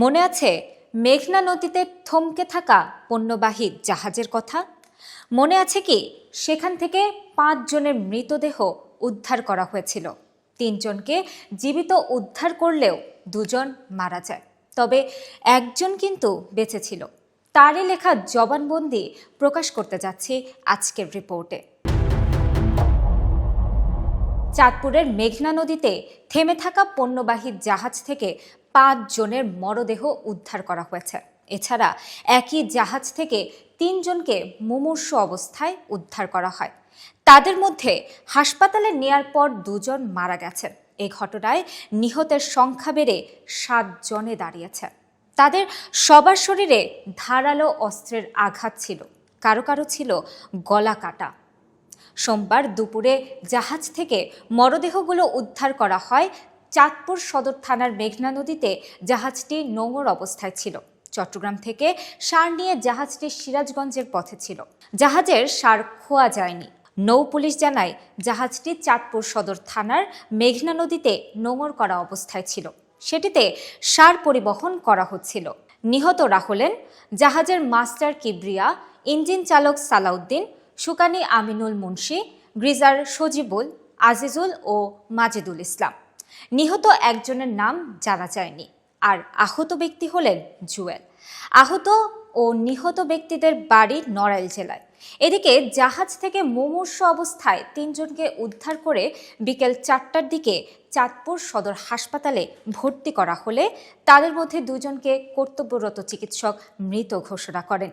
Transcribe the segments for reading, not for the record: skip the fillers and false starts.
মনে আছে মেঘনা নদীতে থমকে থাকা পণ্যবাহী জাহাজের কথা? মনে আছে কি সেখান থেকে 5 জনের মৃতদেহ উদ্ধার করা হয়েছিল? 3 জনকে জীবিত উদ্ধার করলেও 2 জন মারা যায়, তবে একজন কিন্তু বেঁচে ছিল। তারই লেখা জবানবন্দি প্রকাশ করতে যাচ্ছি আজকের রিপোর্টে। চাঁদপুরের মেঘনা নদীতে থেমে থাকা পণ্যবাহী জাহাজ থেকে 5 জনের মরদেহ উদ্ধার করা হয়েছে। এছাড়া একই জাহাজ থেকে 3 জনকে মুমূর্ষু অবস্থায় উদ্ধার করা হয়। তাদের মধ্যে হাসপাতালে নেয়ার পর 2 জন মারা গেছেন। এই ঘটনায় নিহতের সংখ্যা বেড়ে 7 জনে দাঁড়িয়েছে। তাদের সবার শরীরে ধারালো অস্ত্রের আঘাত ছিল, কারো কারো ছিল গলা কাটা। সোমবার দুপুরে জাহাজ থেকে মরদেহগুলো উদ্ধার করা হয়। চাঁদপুর সদর থানার মেঘনা নদীতে জাহাজটি নোঙর অবস্থায় ছিল। চট্টগ্রাম থেকে সার নিয়ে জাহাজটি সিরাজগঞ্জের পথে ছিল। জাহাজের সার খোয়া যায়নি। নৌ পুলিশ জানায় জাহাজটি চাঁদপুর সদর থানার মেঘনা নদীতে নোঙর করা অবস্থায় ছিল। সেটিতে সার পরিবহন করা হচ্ছিল। নিহতরা হলেন জাহাজের মাস্টার কিবরিয়া, ইঞ্জিন চালক সালাউদ্দিন, সুকানি আমিনুল মুন্সি, গ্রিজার সজিবুল, আজিজুল ও মাজেদুল ইসলাম। নিহত একজনের নাম জানা যায়নি। আর আহত ব্যক্তি হলেন জুয়েল। আহত ও নিহত ব্যক্তিদের বাড়ি নড়াইল জেলায়। এদিকে জাহাজ থেকে মুমূর্ষু অবস্থায় 3 জনকে উদ্ধার করে বিকেল 4টার দিকে চাঁদপুর সদর হাসপাতালে ভর্তি করা হলে তাদের মধ্যে 2 জনকে কর্তব্যরত চিকিৎসক মৃত ঘোষণা করেন।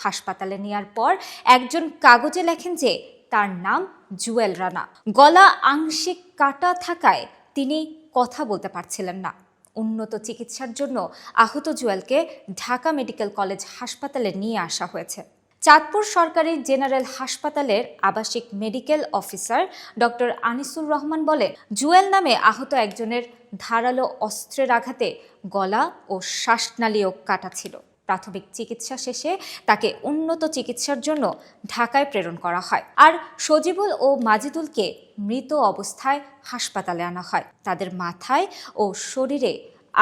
হাসপাতালে নেয়ার পর একজন কাগজে লেখেন যে তার নাম জুয়েল রানা। গলা আংশিক কাটা থাকায় তিনি কথা বলতে পারছিলেন না। উন্নত চিকিৎসার জন্য আহত জুয়েলকে ঢাকা মেডিকেল কলেজ হাসপাতালে নিয়ে আসা হয়েছে। চাঁদপুর সরকারি জেনারেল হাসপাতালের আবাসিক medical officer doctor Anisur Rahman বলেন, জুয়েল নামে আহত একজনের ধারালো অস্ত্রের আঘাতে গলা ও শ্বাসনালীও কাটা ছিল। প্রাথমিক চিকিৎসা শেষে তাকে উন্নত চিকিৎসার জন্য ঢাকায় প্রেরণ করা হয়। আর সজিবুল ও মাজিদুলকে মৃত অবস্থায় হাসপাতালে আনা হয়। তাদের মাথায় ও শরীরে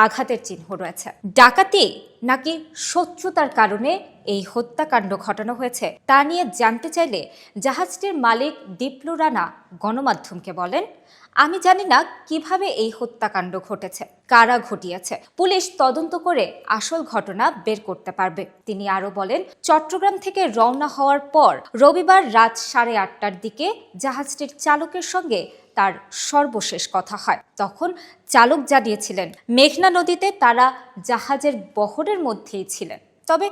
আঘাতের চিহ্ন রয়েছে। ডাকাতি নাকি শত্রুতার কারণে এই হত্যাকাণ্ড ঘটানো হয়েছে তা নিয়ে জানতে চাইলে জাহাজটির মালিক দীপ্লু রানা গণমাধ্যমকে বলেন, আমি জানি না কিভাবে এই হত্যাকাণ্ড ঘটেছে, কারা ঘটিয়েছে। পুলিশ তদন্ত করে আসল ঘটনা বের করতে পারবে। তিনি আরো বলেন, চট্টগ্রাম থেকে রওনা হওয়ার পর রবিবার রাত 8:30টার দিকে জাহাজটির চালকের সঙ্গে তার সর্বশেষ কথা হয়। তখন চালক জানিয়েছিলেন মেঘনা নদীতে তারা জাহাজের বহরের মধ্যেই ছিলেন। তবে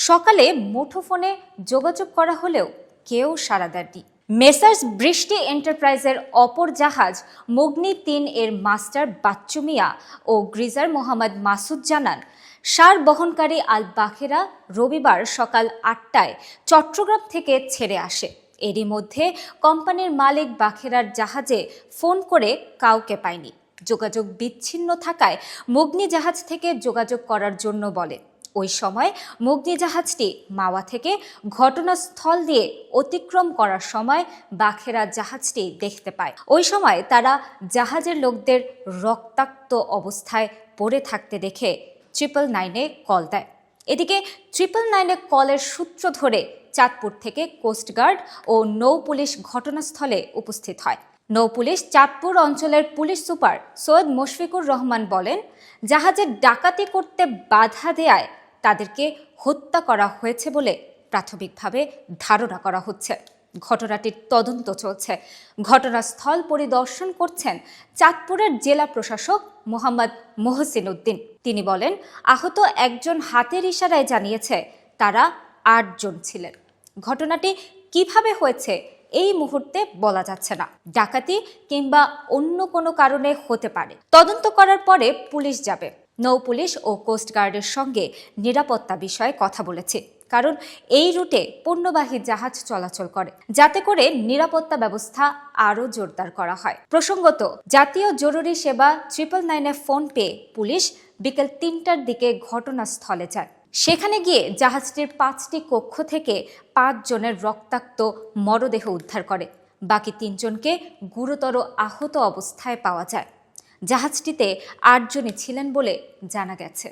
সকালে মুঠোফোনে যোগাযোগ করা হলেও কেউ সাড়া দেননি। মেসার্স বৃষ্টি এন্টারপ্রাইজের অপর জাহাজ মুগনি 3 এর মাস্টার বাচ্চু মিয়া ও গ্রিজার মোহাম্মদ মাসুদ জানান, সার বহনকারী আল বাখেরা রবিবার সকাল 8টায় চট্টগ্রাম থেকে ছেড়ে আসে। এরই মধ্যে কোম্পানির মালিক বাখেরার জাহাজে ফোন করে কাউকে পায়নি। যোগাযোগ বিচ্ছিন্ন থাকায় মুগনি জাহাজ থেকে যোগাযোগ করার জন্য বলে। ওই সময় মুগনি জাহাজটি মাওয়া থেকে ঘটনাস্থল দিয়ে অতিক্রম করার সময় বাখেরা জাহাজটি দেখতে পায়। ওই সময় তারা জাহাজের লোকদের রক্তাক্ত অবস্থায় পড়ে থাকতে দেখে 999-এ কল দেয়। এদিকে 999-এ কলের সূত্র ধরে চাঁদপুর থেকে কোস্টগার্ড ও নৌ পুলিশ ঘটনাস্থলে উপস্থিত হয়। নৌ পুলিশ চাঁদপুর অঞ্চলের পুলিশ সুপার সৈয়দ মুশফিকুর রহমান বলেন, জাহাজে ডাকাতি করতে বাধা দেয়ায় তাদেরকে হত্যা করা হয়েছে বলে প্রাথমিকভাবে ধারণা করা হচ্ছে। ঘটনাটির তদন্ত চলছে। ঘটনাস্থল পরিদর্শন করছেন চাঁদপুরের জেলা প্রশাসক মোহাম্মদ মোহসিন উদ্দিন। তিনি বলেন, আহত একজন হাতের ইশারায় জানিয়েছে তারা 8 জন ছিলেন। ঘটনাটি কিভাবে হয়েছে এই মুহূর্তে বলা যাচ্ছে না। ডাকাতি কিংবা অন্য কোনো কারণে হতে পারে। তদন্ত করার পরে পুলিশ যাবে। নৌ পুলিশ ও কোস্টগার্ডের সঙ্গে নিরাপত্তা বিষয়ে কথা বলেছে, কারণ এই রুটে পণ্যবাহী জাহাজ চলাচল করে, যাতে করে নিরাপত্তা ব্যবস্থা আরও জোরদার করা হয়। প্রসঙ্গত, জাতীয় জরুরি সেবা 999-এ ফোন পেয়ে পুলিশ বিকেল 3টার দিকে ঘটনাস্থলে যায়। সেখানে গিয়ে জাহাজটির 5টি কক্ষ থেকে 5 জনের রক্তাক্ত মরদেহ উদ্ধার করে। বাকি 3 জনকে গুরুতর আহত অবস্থায় পাওয়া যায়। জাহাজটিতে 8 জনই ছিলেন বলে জানা গেছে।